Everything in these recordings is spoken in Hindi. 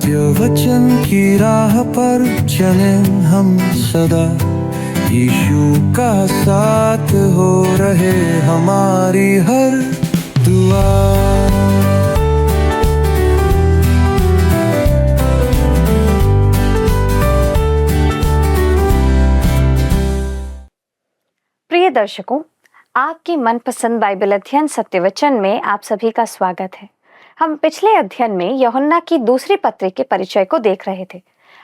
सत्य वचन की राह पर चले हम सदा, यीशु का साथ हो रहे हमारी हर दुआ। प्रिय दर्शकों, आपकी मनपसंद बाइबल अध्ययन सत्यवचन में आप सभी का स्वागत है। हम पिछले अध्ययन में यूहन्ना की दूसरी पत्री के परिचय को देख रहे थे।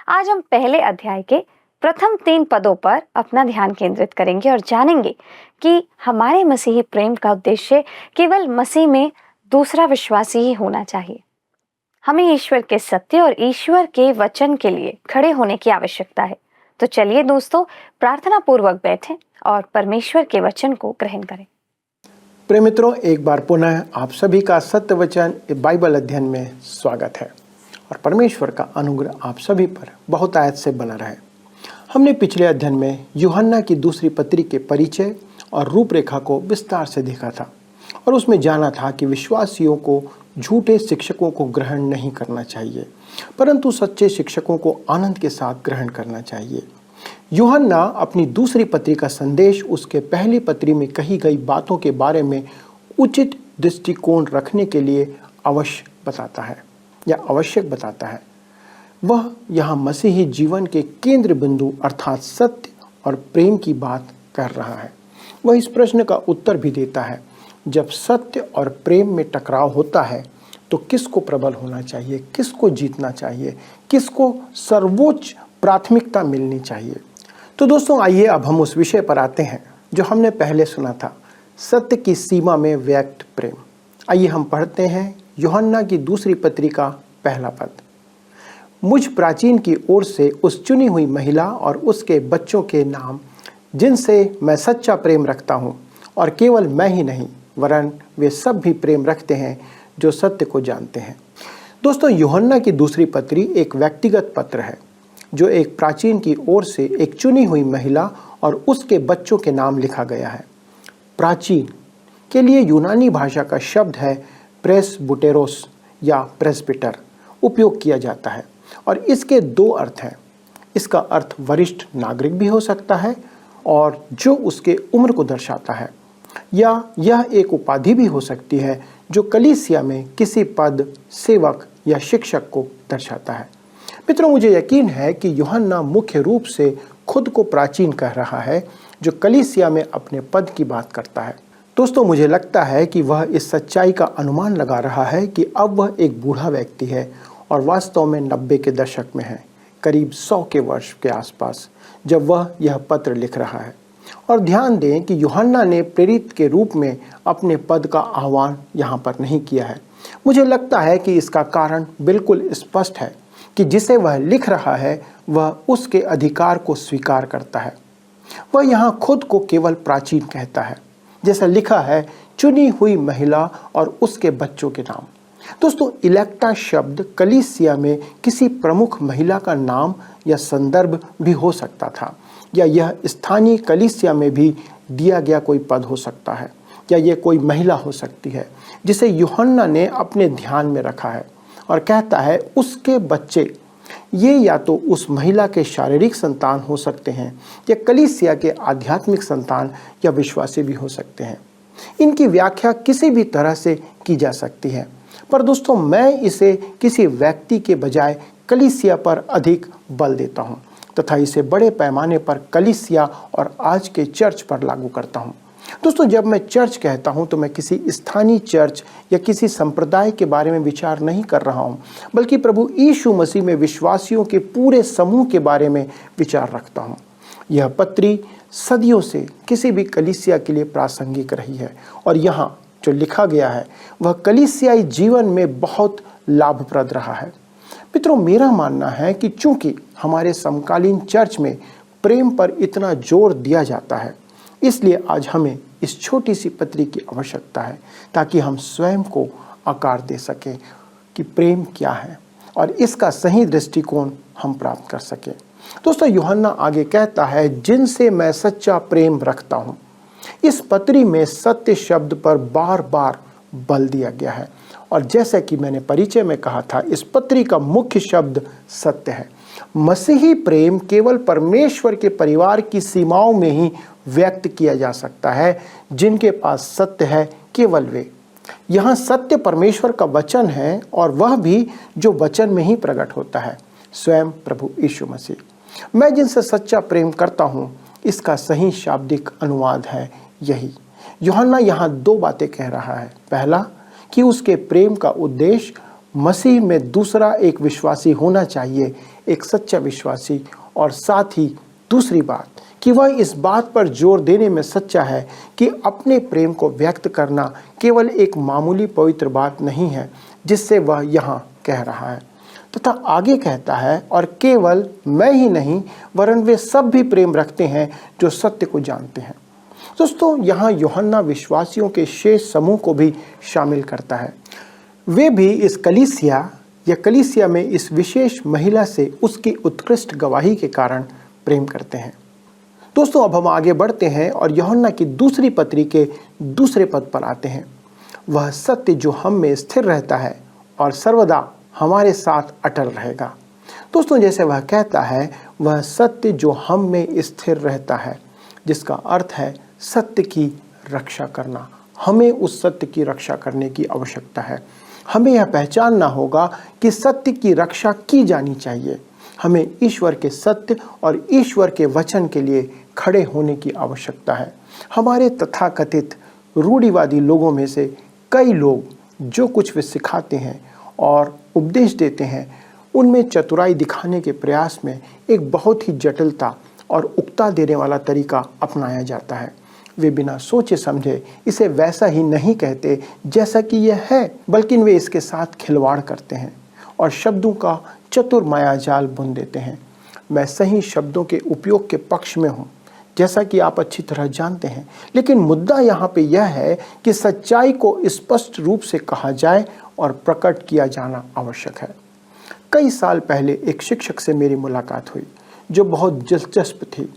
आज हम पहले अध्याय के प्रथम 3 पदों पर अपना ध्यान केंद्रित करेंगे और जानेंगे कि हमारे मसीही प्रेम का उद्देश्य केवल मसीह में दूसरा विश्वासी ही होना चाहिए। हमें ईश्वर के सत्य और ईश्वर के वचन के लिए खड़े होने की आवश्यकता है। तो चलिए दोस्तों, प्रार्थना पूर्वक बैठें और परमेश्वर के वचन को ग्रहण करें। प्रिय मित्रों, एक बार पुनः आप सभी का सत्य वचन बाइबल अध्ययन में स्वागत है और परमेश्वर का अनुग्रह आप सभी पर बहुत आयत से बना रहे। हमने पिछले अध्ययन में यूहन्ना की दूसरी पत्री के परिचय और रूपरेखा को विस्तार से देखा था और उसमें जाना था कि विश्वासियों को झूठे शिक्षकों को ग्रहण नहीं करना चाहिए, परंतु सच्चे शिक्षकों को आनंद के साथ ग्रहण करना चाहिए। यूहन्ना अपनी दूसरी पत्री का संदेश उसके पहली पत्री में कही गई बातों के बारे में उचित दृष्टिकोण रखने के लिए आवश्यक बताता है। वह यहाँ मसीही जीवन के केंद्र बिंदु अर्थात सत्य और प्रेम की बात कर रहा है। वह इस प्रश्न का उत्तर भी देता है, जब सत्य और प्रेम में टकराव होता है तो किसको प्रबल होना चाहिए, किसको जीतना चाहिए, किसको सर्वोच्च प्राथमिकता मिलनी चाहिए। तो दोस्तों, आइए अब हम उस विषय पर आते हैं जो हमने पहले सुना था, सत्य की सीमा में व्यक्त प्रेम। आइए हम पढ़ते हैं यूहन्ना की दूसरी पत्री का पहला पद। मुझ प्राचीन की ओर से उस चुनी हुई महिला और उसके बच्चों के नाम, जिनसे मैं सच्चा प्रेम रखता हूँ, और केवल मैं ही नहीं वरन वे सब भी प्रेम रखते हैं जो सत्य को जानते हैं। दोस्तों, यूहन्ना की दूसरी पत्री एक व्यक्तिगत पत्र है जो एक प्राचीन की ओर से एक चुनी हुई महिला और उसके बच्चों के नाम लिखा गया है। प्राचीन के लिए यूनानी भाषा का शब्द है प्रेसबुटेरोस या प्रेस्बिटर उपयोग किया जाता है और इसके 2 अर्थ हैं। इसका अर्थ वरिष्ठ नागरिक भी हो सकता है और जो उसके उम्र को दर्शाता है, या यह एक उपाधि भी हो सकती है जो कलीसिया में किसी पद, सेवक या शिक्षक को दर्शाता है। मित्रों, मुझे यकीन है कि यूहन्ना मुख्य रूप से खुद को प्राचीन कह रहा है जो कलीसिया में अपने पद की बात करता है। दोस्तों, मुझे लगता है कि वह इस सच्चाई का अनुमान लगा रहा है कि अब वह एक बूढ़ा व्यक्ति है और वास्तव में 90 के दशक में है, करीब 100 के वर्ष के आसपास, जब वह यह पत्र लिख रहा है। और ध्यान दें कि यूहन्ना ने प्रेरित के रूप में अपने पद का आह्वान यहाँ पर नहीं किया है। मुझे लगता है कि इसका कारण बिल्कुल स्पष्ट है कि जिसे वह लिख रहा है वह उसके अधिकार को स्वीकार करता है। वह यहाँ खुद को केवल प्राचीन कहता है, जैसा लिखा है चुनी हुई महिला और उसके बच्चों के नाम। दोस्तों, इलेक्टा शब्द कलीसिया में किसी प्रमुख महिला का नाम या संदर्भ भी हो सकता था, या यह स्थानीय कलीसिया में भी दिया गया कोई पद हो सकता है, या यह कोई महिला हो सकती है जिसे यूहन्ना ने अपने ध्यान में रखा है और कहता है उसके बच्चे। ये या तो उस महिला के शारीरिक संतान हो सकते हैं या कलीसिया के आध्यात्मिक संतान या विश्वासी भी हो सकते हैं। इनकी व्याख्या किसी भी तरह से की जा सकती है, पर दोस्तों, मैं इसे किसी व्यक्ति के बजाय कलीसिया पर अधिक बल देता हूँ तथा इसे बड़े पैमाने पर कलीसिया और आज के चर्च पर लागू करता हूँ। दोस्तों, जब मैं चर्च कहता हूं तो मैं किसी स्थानीय चर्च या किसी संप्रदाय के बारे में विचार नहीं कर रहा हूं, बल्कि प्रभु यीशु मसीह में विश्वासियों के पूरे समूह के बारे में विचार रखता हूं। यह पत्री सदियों से किसी भी कलीसिया के लिए प्रासंगिक रही है और यहाँ जो लिखा गया है वह कलीसियाई जीवन में बहुत लाभप्रद रहा है। मित्रों, मेरा मानना है कि चूंकि हमारे समकालीन चर्च में प्रेम पर इतना जोर दिया जाता है, इसलिए आज हमें इस छोटी सी पत्री की आवश्यकता है ताकि हम स्वयं को आकार दे सकें कि प्रेम क्या है और इसका सही दृष्टिकोण हम प्राप्त कर सकें। दोस्तों, यूहन्ना आगे कहता है, जिनसे मैं सच्चा प्रेम रखता हूँ। इस पत्री में सत्य शब्द पर बार बार बल दिया गया है और जैसा कि मैंने परिचय में कहा था, इस पत्री का मुख्य शब्द सत्य है। मसीही प्रेम केवल परमेश्वर के परिवार की सीमाओं में ही व्यक्त किया जा सकता है। जिनके पास सत्य है केवल वे। यहाँ सत्य परमेश्वर का वचन है और वह भी जो वचन में ही प्रकट होता है, स्वयं प्रभु यीशु मसीह। मैं जिनसे सच्चा प्रेम करता हूँ, इसका सही शाब्दिक अनुवाद है यही। यूहन्ना यहाँ दो बातें कह रहा है। पहला कि उसके प्रेम का उद्देश्य मसीह में दूसरा एक विश्वासी होना चाहिए, एक सच्चा विश्वासी। और साथ ही दूसरी बात कि वह इस बात पर जोर देने में सच्चा है कि अपने प्रेम को व्यक्त करना केवल एक मामूली पवित्र बात नहीं है, जिससे वह यहाँ कह रहा है। तथा आगे कहता है, और केवल मैं ही नहीं वरन वे सब भी प्रेम रखते हैं जो सत्य को जानते हैं। दोस्तों, यहाँ यूहन्ना विश्वासियों के शेष समूह को भी शामिल करता है। वे भी इस कलीसिया में इस विशेष महिला से उसकी उत्कृष्ट गवाही के कारण प्रेम करते हैं। दोस्तों, अब हम आगे बढ़ते हैं और यूहन्ना की दूसरी पत्री के दूसरे पद पर आते हैं। वह सत्य जो हम में स्थिर रहता है और सर्वदा हमारे साथ अटल रहेगा। दोस्तों, जैसे वह कहता है, वह सत्य जो हम में स्थिर रहता है, जिसका अर्थ है सत्य की रक्षा करना। हमें उस सत्य की रक्षा करने की आवश्यकता है। हमें यह पहचानना होगा कि सत्य की रक्षा की जानी चाहिए। हमें ईश्वर के सत्य और ईश्वर के वचन के लिए खड़े होने की आवश्यकता है। हमारे तथाकथित रूढ़िवादी लोगों में से कई लोग जो कुछ वे सिखाते हैं और उपदेश देते हैं, उनमें चतुराई दिखाने के प्रयास में एक बहुत ही जटिलता और उकता देने वाला तरीका अपनाया जाता है। वे बिना सोचे समझे इसे वैसा ही नहीं कहते जैसा कि यह है, बल्कि वे इसके साथ खिलवाड़ करते हैं और शब्दों का चतुर मायाजाल बुन देते हैं। मैं सही शब्दों के उपयोग के पक्ष में हूँ, जैसा कि आप अच्छी तरह जानते हैं। लेकिन मुद्दा यहाँ पे यह है कि सच्चाई को स्पष्ट रूप से कहा जाए और प्रकट किया जाना आवश्यक है। कई साल पहले एक शिक्षक से मेरी मुलाकात हुई जो बहुत दिलचस्प थी।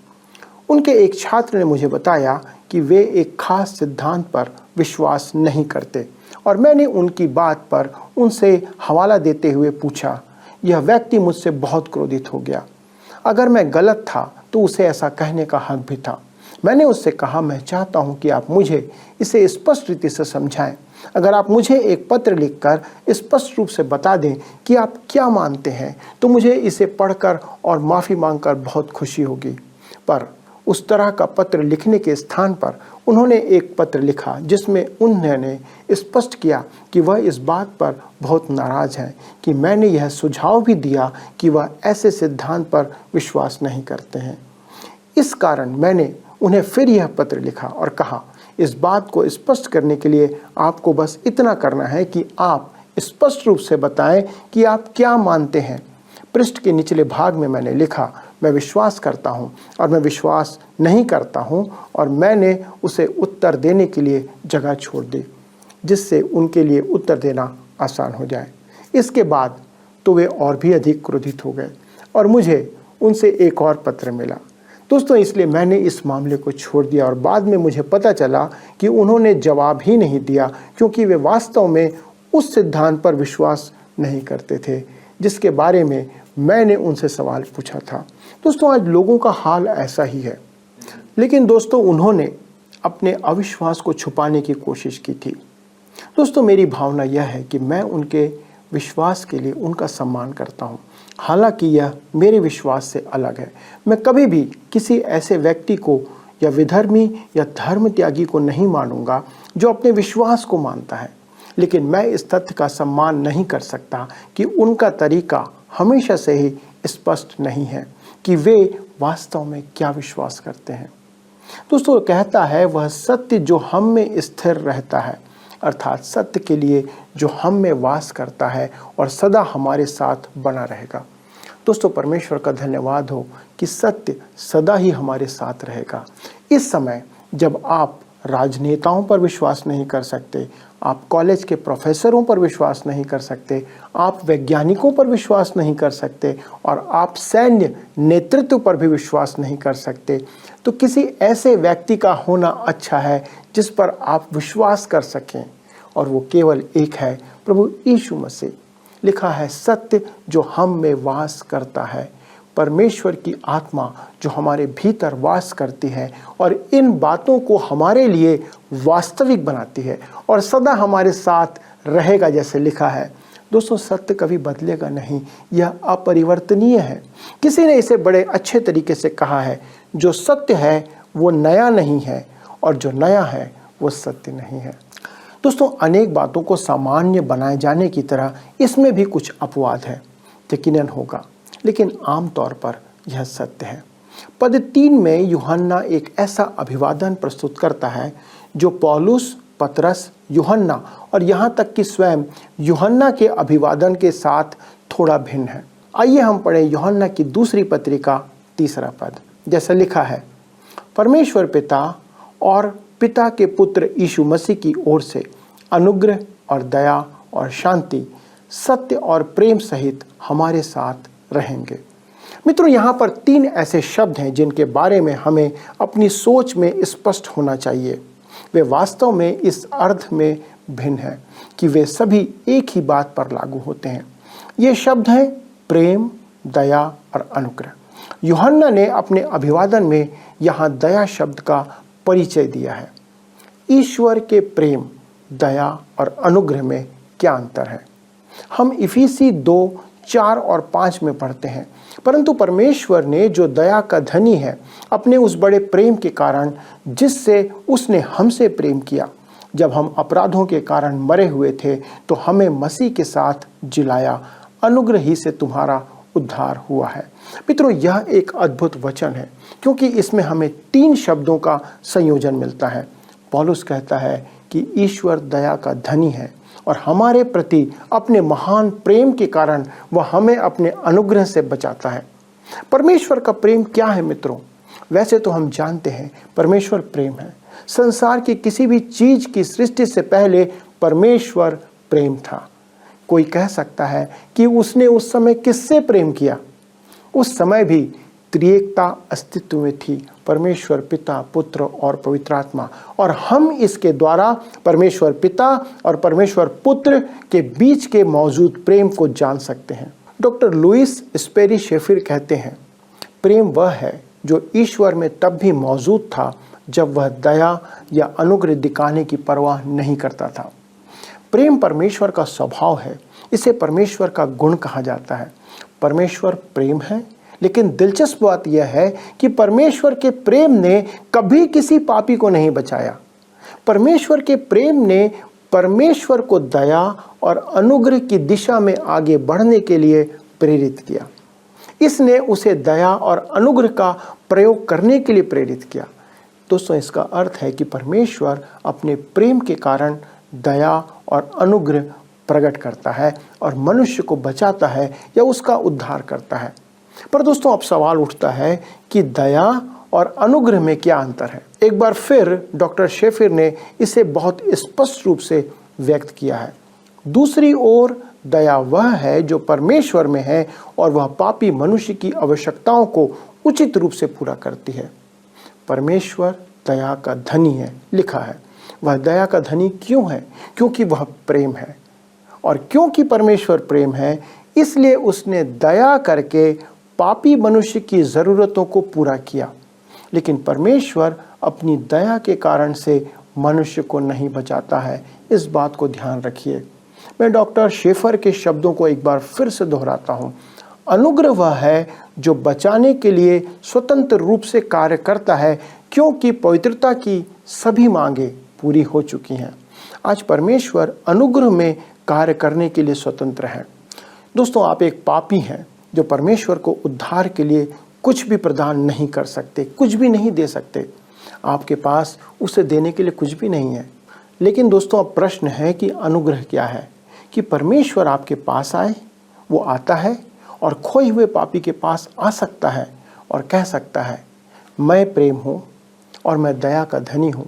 उनके एक छात्र ने मुझे बताया कि वे एक खास सिद्धांत पर विश्वास नहीं करते और मैंने उनकी बात पर उनसे हवाला देते हुए पूछा। यह व्यक्ति मुझसे बहुत क्रोधित हो गया। अगर मैं गलत था तो उसे ऐसा कहने का हक भी था। मैंने उससे कहा, मैं चाहता हूं कि आप मुझे इसे स्पष्ट रीति से समझाएं। अगर आप मुझे एक पत्र लिखकर स्पष्ट रूप से बता दें कि आप क्या मानते हैं, तो मुझे इसे पढ़कर और माफ़ी मांगकर बहुत खुशी होगी। पर उस तरह का पत्र लिखने के स्थान पर उन्होंने एक पत्र लिखा जिसमें उन्होंने स्पष्ट किया कि वह इस बात पर बहुत नाराज़ हैं कि मैंने यह सुझाव भी दिया कि वह ऐसे सिद्धांत पर विश्वास नहीं करते हैं। इस कारण मैंने उन्हें फिर यह पत्र लिखा और कहा, इस बात को स्पष्ट करने के लिए आपको बस इतना करना है कि आप स्पष्ट रूप से बताएं कि आप क्या मानते हैं। पृष्ठ के निचले भाग में मैंने लिखा, मैं विश्वास करता हूं और मैं विश्वास नहीं करता हूं, और मैंने उसे उत्तर देने के लिए जगह छोड़ दी जिससे उनके लिए उत्तर देना आसान हो जाए। इसके बाद तो वे और भी अधिक क्रोधित हो गए और मुझे उनसे एक और पत्र मिला। दोस्तों, इसलिए मैंने इस मामले को छोड़ दिया और बाद में मुझे पता चला कि उन्होंने जवाब ही नहीं दिया क्योंकि वे वास्तव में उस सिद्धांत पर विश्वास नहीं करते थे जिसके बारे में मैंने उनसे सवाल पूछा था। दोस्तों, आज लोगों का हाल ऐसा ही है। लेकिन दोस्तों, उन्होंने अपने अविश्वास को छुपाने की कोशिश की थी। दोस्तों, मेरी भावना यह है कि मैं उनके विश्वास के लिए उनका सम्मान करता हूँ, हालांकि यह मेरे विश्वास से अलग है। मैं कभी भी किसी ऐसे व्यक्ति को या विधर्मी या धर्म त्यागी को नहीं मानूंगा जो अपने विश्वास को मानता है। लेकिन मैं इस तथ्य का सम्मान नहीं कर सकता कि उनका तरीका हमेशा से ही स्पष्ट नहीं है कि वे वास्तव में क्या विश्वास करते हैं। दोस्तों, कहता है वह सत्य जो हम में स्थिर रहता है, अर्थात सत्य के लिए जो हम में वास करता है और सदा हमारे साथ बना रहेगा। दोस्तों, परमेश्वर का धन्यवाद हो कि सत्य सदा ही हमारे साथ रहेगा। इस समय जब आप राजनेताओं पर विश्वास नहीं कर सकते, आप कॉलेज के प्रोफेसरों पर विश्वास नहीं कर सकते, आप वैज्ञानिकों पर विश्वास नहीं कर सकते और आप सैन्य नेतृत्व पर भी विश्वास नहीं कर सकते, तो किसी ऐसे व्यक्ति का होना अच्छा है जिस पर आप विश्वास कर सकें और वो केवल एक है, प्रभु यीशु मसीह। लिखा है सत्य जो हम में वास करता है, परमेश्वर की आत्मा जो हमारे भीतर वास करती है और इन बातों को हमारे लिए वास्तविक बनाती है और सदा हमारे साथ रहेगा, जैसे लिखा है। दोस्तों, सत्य कभी बदलेगा नहीं, यह अपरिवर्तनीय है। किसी ने इसे बड़े अच्छे तरीके से कहा है, जो सत्य है वो नया नहीं है और जो नया है वो सत्य नहीं है। दोस्तों, अनेक बातों को सामान्य बनाए जाने की तरह इसमें भी कुछ अपवाद है, यकीनन होगा, लेकिन आमतौर पर यह सत्य है। पद 3 में यूहन्ना एक ऐसा अभिवादन प्रस्तुत करता है जो पौलुस, पतरस, यूहन्ना और यहाँ तक कि स्वयं यूहन्ना के अभिवादन के साथ थोड़ा भिन्न है। आइए हम पढ़ें यूहन्ना की दूसरी पत्रिका 3 पद। जैसा लिखा है, परमेश्वर पिता और पिता के पुत्र यीशु मसीह की ओर से अनुग्रह और दया और शांति सत्य और प्रेम सहित हमारे साथ रहेंगे। मित्रों, यहाँ पर 3 ऐसे शब्द हैं जिनके बारे में हमें अपनी सोच में स्पष्ट होना चाहिए। वे वास्तव में इस अर्थ में भिन्न हैं कि वे सभी एक ही बात पर लागू होते हैं। ये शब्द हैं प्रेम, दया और अनुग्रह। यूहन्ना ने अपने अभिवादन में यहाँ दया शब्द का परिचय दिया है। ईश्वर के प्रेम, दया और अनुग्रह में क्या अंतर है? हम इफिसी 2:4 और 5 में पढ़ते हैं, परंतु परमेश्वर ने जो दया का धनी है, अपने उस बड़े प्रेम के कारण जिससे उसने हमसे प्रेम किया, जब हम अपराधों के कारण मरे हुए थे तो हमें मसीह के साथ जिलाया, अनुग्रह ही से तुम्हारा उद्धार हुआ है। मित्रों, यह एक अद्भुत वचन है क्योंकि इसमें हमें 3 शब्दों का संयोजन मिलता है। पौलुस कहता है कि ईश्वर दया का धनी है और हमारे प्रति अपने महान प्रेम के कारण वह हमें अपने अनुग्रह से बचाता है। परमेश्वर का प्रेम क्या है मित्रों? वैसे तो हम जानते हैं परमेश्वर प्रेम है। संसार की किसी भी चीज की सृष्टि से पहले परमेश्वर प्रेम था। कोई कह सकता है कि उसने उस समय किससे प्रेम किया? उस समय भी त्रिएकता अस्तित्व में थी, परमेश्वर पिता, पुत्र और पवित्र आत्मा, और हम इसके द्वारा परमेश्वर पिता और परमेश्वर पुत्र के बीच के मौजूद प्रेम को जान सकते हैं। डॉक्टर लुइस स्पेरी शेफिर कहते हैं, प्रेम वह है जो ईश्वर में तब भी मौजूद था जब वह दया या अनुग्रह दिखाने की परवाह नहीं करता था। प्रेम परमेश्वर का स्वभाव है, इसे परमेश्वर का गुण कहा जाता है। परमेश्वर प्रेम है, लेकिन दिलचस्प बात यह है कि परमेश्वर के प्रेम ने कभी किसी पापी को नहीं बचाया। परमेश्वर के प्रेम ने परमेश्वर को दया और अनुग्रह की दिशा में आगे बढ़ने के लिए प्रेरित किया। इसने उसे दया और अनुग्रह का प्रयोग करने के लिए प्रेरित किया। दोस्तों, इसका अर्थ है कि परमेश्वर अपने प्रेम के कारण दया और अनुग्रह प्रकट करता है और मनुष्य को बचाता है या उसका उद्धार करता है। पर दोस्तों, अब सवाल उठता है कि दया और अनुग्रह में क्या अंतर है? एक बार फिर डॉक्टर शेफिर ने इसे बहुत स्पष्ट रूप से व्यक्त किया है। दूसरी ओर दया वह है जो परमेश्वर में है और वह पापी मनुष्य की आवश्यकताओं को उचित रूप से पूरा करती है। परमेश्वर दया का धनी है, लिखा है। वह दया का धनी क्यों है? क्योंकि वह प्रेम है, और क्योंकि परमेश्वर प्रेम है इसलिए उसने दया करके पापी मनुष्य की ज़रूरतों को पूरा किया। लेकिन परमेश्वर अपनी दया के कारण से मनुष्य को नहीं बचाता है। इस बात को ध्यान रखिए। मैं डॉक्टर शेफर के शब्दों को एक बार फिर से दोहराता हूँ। अनुग्रह वह है जो बचाने के लिए स्वतंत्र रूप से कार्य करता है, क्योंकि पवित्रता की सभी मांगें पूरी हो चुकी हैं। आज परमेश्वर अनुग्रह में कार्य करने के लिए स्वतंत्र है। दोस्तों, आप एक पापी हैं जो परमेश्वर को उद्धार के लिए कुछ भी प्रदान नहीं कर सकते, कुछ भी नहीं दे सकते। आपके पास उसे देने के लिए कुछ भी नहीं है। लेकिन दोस्तों, अब प्रश्न है कि अनुग्रह क्या है? कि परमेश्वर आपके पास आए, वो आता है और खोए हुए पापी के पास आ सकता है और कह सकता है, मैं प्रेम हूँ और मैं दया का धनी हूँ,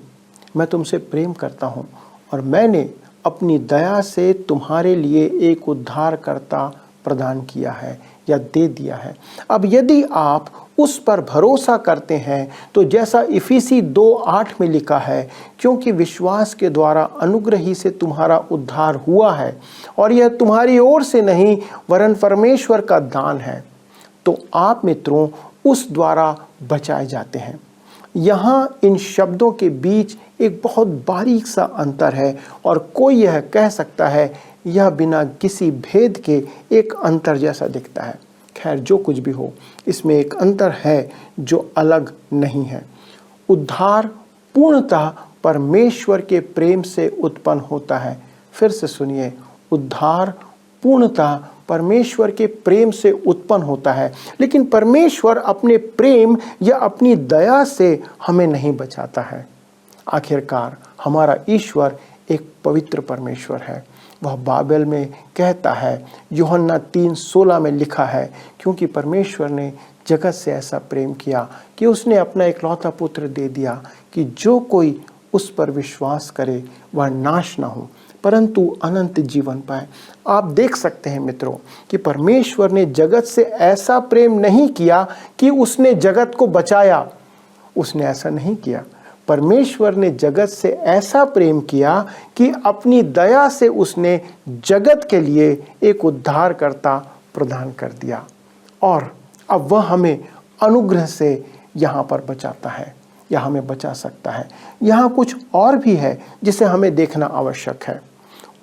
मैं तुमसे प्रेम करता हूँ और मैंने अपनी दया से तुम्हारे लिए एक उद्धारकर्ता प्रदान किया है या दे दिया है। अब यदि आप उस पर भरोसा करते हैं, तो जैसा इफिसी 2:8 में लिखा है, क्योंकि विश्वास के द्वारा अनुग्रह ही से तुम्हारा उद्धार हुआ है, और यह तुम्हारी ओर से नहीं वरन परमेश्वर का दान है। तो आप मित्रों उस द्वारा बचाए जाते हैं। यहाँ इन शब्दों के बीच एक बहुत बारीक सा अंतर है, और कोई यह कह सकता है यह बिना किसी भेद के एक अंतर जैसा दिखता है। खैर, जो कुछ भी हो, इसमें एक अंतर है जो अलग नहीं है। उद्धार पूर्णतः परमेश्वर के प्रेम से उत्पन्न होता है। फिर से सुनिए, उद्धार पूर्णतः परमेश्वर के प्रेम से उत्पन्न होता है, लेकिन परमेश्वर अपने प्रेम या अपनी दया से हमें नहीं बचाता है। आखिरकार हमारा ईश्वर एक पवित्र परमेश्वर है। वह बाइबल में कहता है, यूहन्ना 3:16 में लिखा है, क्योंकि परमेश्वर ने जगत से ऐसा प्रेम किया कि उसने अपना इकलौता पुत्र दे दिया, कि जो कोई उस पर विश्वास करे वह नाश ना हो परंतु अनंत जीवन पाए। आप देख सकते हैं मित्रों कि परमेश्वर ने जगत से ऐसा प्रेम नहीं किया कि उसने जगत को बचाया। उसने ऐसा नहीं किया। परमेश्वर ने जगत से ऐसा प्रेम किया कि अपनी दया से उसने जगत के लिए एक उद्धारकर्ता प्रदान कर दिया, और अब वह हमें अनुग्रह से यहाँ पर बचाता है या हमें बचा सकता है। यहाँ कुछ और भी है जिसे हमें देखना आवश्यक है।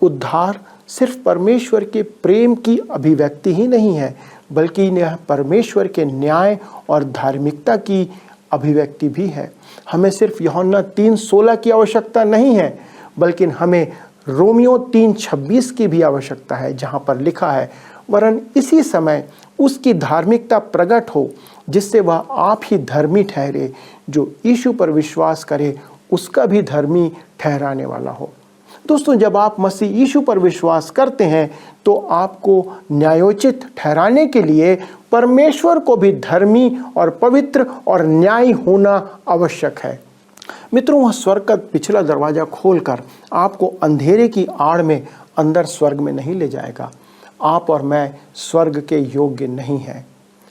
उद्धार सिर्फ परमेश्वर के प्रेम की अभिव्यक्ति ही नहीं है, बल्कि यह परमेश्वर के न्याय और धार्मिकता की अभिव्यक्ति भी है। हमें सिर्फ यूहन्ना 3:16 की आवश्यकता नहीं है, बल्कि हमें रोमियो 3:26 की भी आवश्यकता है, जहाँ पर लिखा है, वरन इसी समय उसकी धार्मिकता प्रकट हो, जिससे वह आप ही धर्मी ठहरे, जो यीशु पर विश्वास करे उसका भी धर्मी ठहराने वाला हो। दोस्तों, जब आप मसीह यीशु पर विश्वास करते हैं तो आपको न्यायोचित ठहराने के लिए परमेश्वर को भी धर्मी और पवित्र और न्यायी होना आवश्यक है। मित्रों, वह स्वर्ग का पिछला दरवाजा खोलकर आपको अंधेरे की आड़ में अंदर स्वर्ग में नहीं ले जाएगा। आप और मैं स्वर्ग के योग्य नहीं हैं।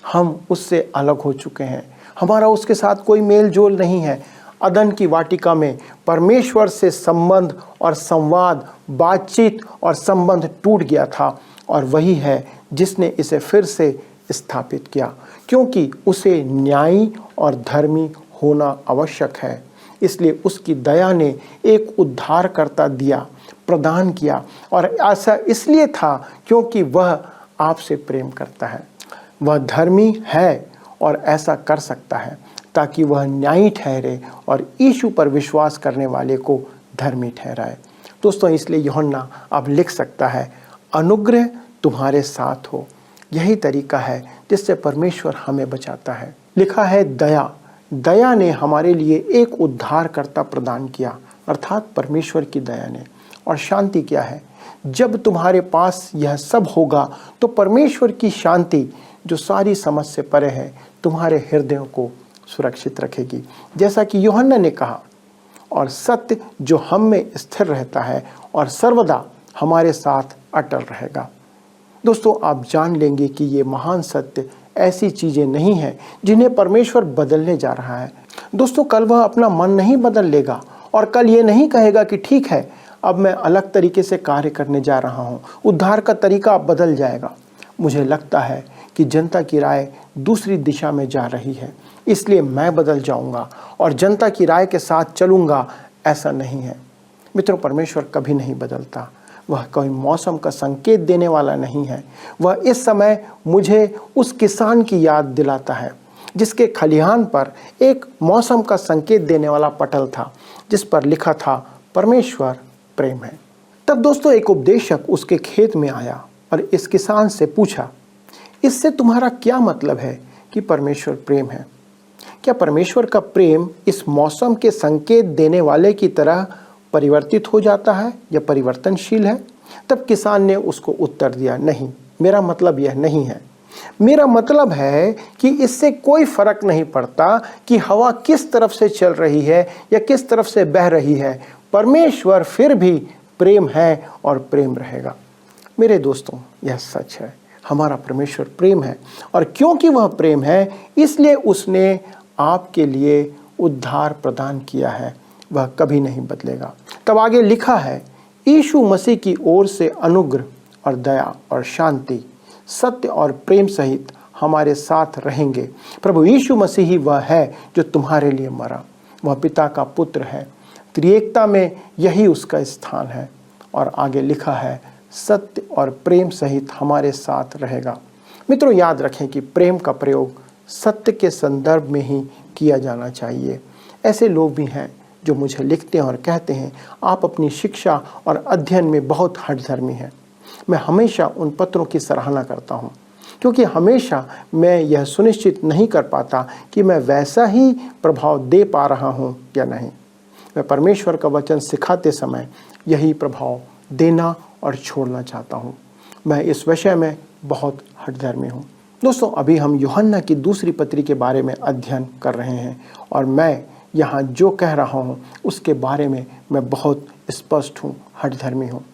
हम उससे अलग हो चुके हैं। हमारा उसके साथ कोई मेल जोल नहीं है। अदन की वाटिका में परमेश्वर से संबंध और संवाद, बातचीत और संबंध टूट गया था, और वही है जिसने इसे फिर से स्थापित किया, क्योंकि उसे न्यायी और धर्मी होना आवश्यक है। इसलिए उसकी दया ने एक उद्धारकर्ता दिया, प्रदान किया, और ऐसा इसलिए था क्योंकि वह आपसे प्रेम करता है। वह धर्मी है और ऐसा कर सकता है ताकि वह न्यायी ठहरे और यीशु पर विश्वास करने वाले को धर्मी ठहराए। दोस्तों, इसलिए यूहन्ना अब लिख सकता है, अनुग्रह तुम्हारे साथ हो। यही तरीका है जिससे परमेश्वर हमें बचाता है। लिखा है, दया ने हमारे लिए एक उद्धारकर्ता प्रदान किया, अर्थात परमेश्वर की दया ने। और शांति क्या है? जब तुम्हारे पास यह सब होगा तो परमेश्वर की शांति, जो सारी समझ से परे है, तुम्हारे हृदयों को सुरक्षित रखेगी, जैसा कि यूहन्ना ने कहा। और सत्य जो हम में स्थिर रहता है और सर्वदा हमारे साथ अटल रहेगा। दोस्तों, आप जान लेंगे कि ये महान सत्य ऐसी चीज़ें नहीं हैं जिन्हें परमेश्वर बदलने जा रहा है। दोस्तों, कल वह अपना मन नहीं बदल लेगा और कल ये नहीं कहेगा कि ठीक है, अब मैं अलग तरीके से कार्य करने जा रहा हूँ, उद्धार का तरीका अब बदल जाएगा। मुझे लगता है कि जनता की राय दूसरी दिशा में जा रही है, इसलिए मैं बदल जाऊंगा और जनता की राय के साथ चलूंगा। ऐसा नहीं है मित्रों, परमेश्वर कभी नहीं बदलता। वह कोई मौसम का संकेत देने वाला नहीं है। वह इस समय मुझे उस किसान की याद दिलाता है जिसके खलिहान पर एक मौसम का संकेत देने वाला पटल था, जिस पर लिखा था, परमेश्वर प्रेम है। तब दोस्तों, एक उपदेशक उसके खेत में आया और इस किसान से पूछा, इससे तुम्हारा क्या मतलब है कि परमेश्वर प्रेम है? क्या परमेश्वर का प्रेम इस मौसम के संकेत देने वाले की तरह परिवर्तित हो जाता है या परिवर्तनशील है? तब किसान ने उसको उत्तर दिया, नहीं, मेरा मतलब यह नहीं है। मेरा मतलब है कि इससे कोई फर्क नहीं पड़ता कि हवा किस तरफ से चल रही है या किस तरफ से बह रही है, परमेश्वर फिर भी प्रेम है और प्रेम रहेगा। मेरे दोस्तों, यह सच है। हमारा परमेश्वर प्रेम है और क्योंकि वह प्रेम है इसलिए उसने आपके लिए उद्धार प्रदान किया है, वह कभी नहीं बदलेगा। तब आगे लिखा है, यीशु मसीह की ओर से अनुग्रह और दया और शांति सत्य और प्रेम सहित हमारे साथ रहेंगे। प्रभु यीशु मसीह ही वह है जो तुम्हारे लिए मरा, वह पिता का पुत्र है, त्रिएकता में यही उसका स्थान है। और आगे लिखा है, सत्य और प्रेम सहित हमारे साथ रहेगा। मित्रों, याद रखें कि प्रेम का प्रयोग सत्य के संदर्भ में ही किया जाना चाहिए। ऐसे लोग भी हैं जो मुझे लिखते हैं और कहते हैं, आप अपनी शिक्षा और अध्ययन में बहुत हठधर्मी हैं। मैं हमेशा उन पत्रों की सराहना करता हूँ, क्योंकि हमेशा मैं यह सुनिश्चित नहीं कर पाता कि मैं वैसा ही प्रभाव दे पा रहा हूँ या नहीं। मैं परमेश्वर का वचन सिखाते समय यही प्रभाव देना और छोड़ना चाहता हूँ। मैं इस विषय में बहुत हठधर्मी हूँ। दोस्तों, अभी हम यूहन्ना की दूसरी पत्री के बारे में अध्ययन कर रहे हैं और मैं यहाँ जो कह रहा हूँ उसके बारे में मैं बहुत स्पष्ट हूँ, हठधर्मी हूँ।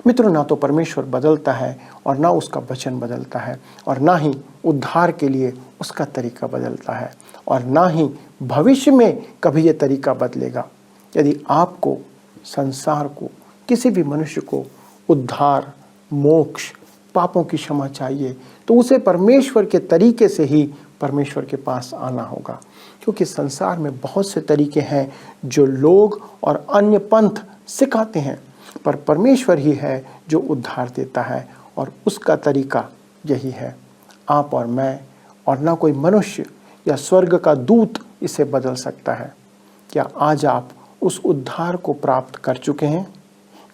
मित्रों, ना तो परमेश्वर बदलता है और ना उसका वचन बदलता है और ना ही उद्धार के लिए उसका तरीका बदलता है और ना ही भविष्य में कभी ये तरीका बदलेगा। यदि आपको, संसार को, किसी भी मनुष्य को उद्धार, मोक्ष, पापों की क्षमा चाहिए तो उसे परमेश्वर के तरीके से ही परमेश्वर के पास आना होगा, क्योंकि संसार में बहुत से तरीके हैं जो लोग और अन्य पंथ सिखाते हैं, पर परमेश्वर ही है जो उद्धार देता है और उसका तरीका यही है। आप और मैं और ना कोई मनुष्य या स्वर्ग का दूत इसे बदल सकता है। क्या आज आप उस उद्धार को प्राप्त कर चुके हैं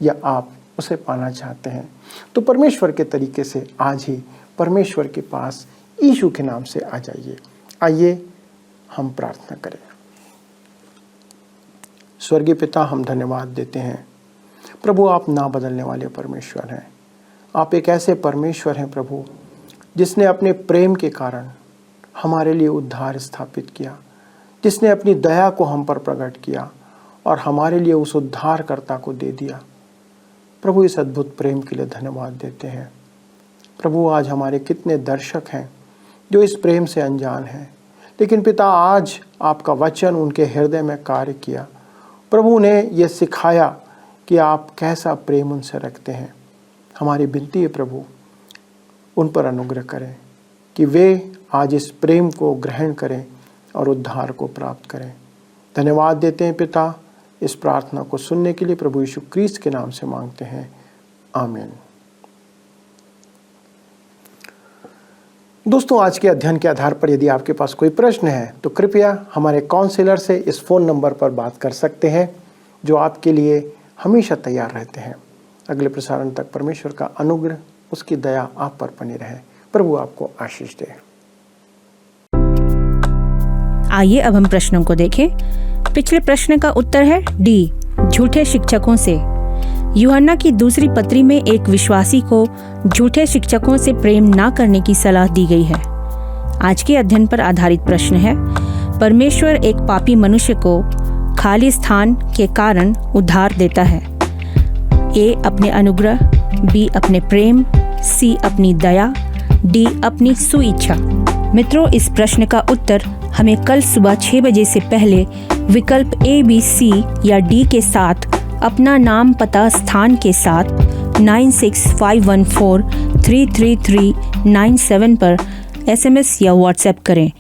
या आप उसे पाना चाहते हैं? तो परमेश्वर के तरीके से आज ही परमेश्वर के पास यीशु के नाम से आ जाइए। आइए हम प्रार्थना करें। स्वर्गीय पिता, हम धन्यवाद देते हैं प्रभु, आप ना बदलने वाले परमेश्वर हैं। आप एक ऐसे परमेश्वर हैं प्रभु, जिसने अपने प्रेम के कारण हमारे लिए उद्धार स्थापित किया, जिसने अपनी दया को हम पर प्रकट किया और हमारे लिए उस उद्धारकर्ता को दे दिया। प्रभु, इस अद्भुत प्रेम के लिए धन्यवाद देते हैं। प्रभु, आज हमारे कितने दर्शक हैं जो इस प्रेम से अनजान हैं, लेकिन पिता आज आपका वचन उनके हृदय में कार्य किया। प्रभु ने ये सिखाया कि आप कैसा प्रेम उनसे रखते हैं। हमारी विनती है प्रभु, उन पर अनुग्रह करें कि वे आज इस प्रेम को ग्रहण करें और उद्धार को प्राप्त करें। धन्यवाद देते हैं पिता, इस प्रार्थना को सुनने के लिए प्रभु यीशु क्रिस्त के नाम से मांगते हैं, आमीन। दोस्तों, आज के अध्ययन के आधार पर यदि आपके पास कोई प्रश्न है तो कृपया हमारे काउंसलर से इस फ़ोन नंबर पर बात कर सकते हैं, जो आपके लिए हमेशा तैयार रहते हैं। अगले प्रसारण तक परमेश्वर का अनुग्रह, उसकी दया आप पर बनी रहे। प्रभु आपको आशीष दे। आइए अब हम प्रश्नों को देखें। पिछले प्रश्न का उत्तर है डी, झूठे शिक्षकों से। यूहन्ना की दूसरी पत्री में एक विश्वासी को झूठे शिक्षकों से प्रेम ना करने की सलाह दी गई है। आज के अध्ययन पर आधारित प्रश्न है, परमेश्वर एक पापी मनुष्य को खाली स्थान के कारण उद्धार देता है। ए, अपने अनुग्रह, बी, अपने प्रेम, सी, अपनी दया, डी, अपनी सुइच्छा। मित्रों, इस प्रश्न का उत्तर हमें कल सुबह 6 बजे से पहले विकल्प ए, बी, सी या डी के साथ अपना नाम, पता, स्थान के साथ 9651433397 पर SMS या WhatsApp करें।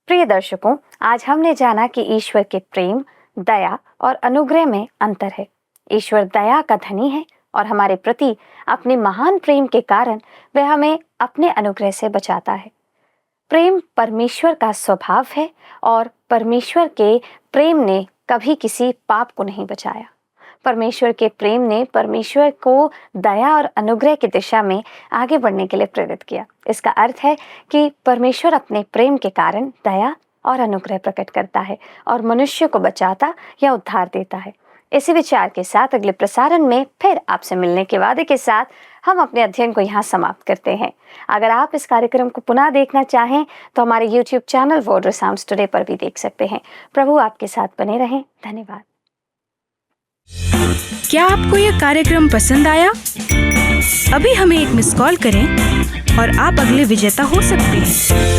प्रिय दर्शकों, आज हमने जाना कि ईश्वर के प्रेम, दया और अनुग्रह में अंतर है। ईश्वर दया का धनी है और हमारे प्रति अपने महान प्रेम के कारण वह हमें अपने अनुग्रह से बचाता है। प्रेम परमेश्वर का स्वभाव है और परमेश्वर के प्रेम ने कभी किसी पाप को नहीं बचाया। परमेश्वर के प्रेम ने परमेश्वर को दया और अनुग्रह की दिशा में आगे बढ़ने के लिए प्रेरित किया। इसका अर्थ है कि परमेश्वर अपने प्रेम के कारण दया और अनुग्रह प्रकट करता है और मनुष्य को बचाता या उद्धार देता है। इसी विचार के साथ अगले प्रसारण में फिर आपसे मिलने के वादे के साथ हम अपने अध्ययन को यहाँ समाप्त करते हैं। अगर आप इस कार्यक्रम को पुनः देखना चाहें तो हमारे YouTube channel word sounds today पर भी देख सकते हैं। प्रभु आपके साथ बने रहें। धन्यवाद। क्या आपको यह कार्यक्रम पसंद आया? अभी हमें एक मिस कॉल करें और आप अगले विजेता हो सकते हैं।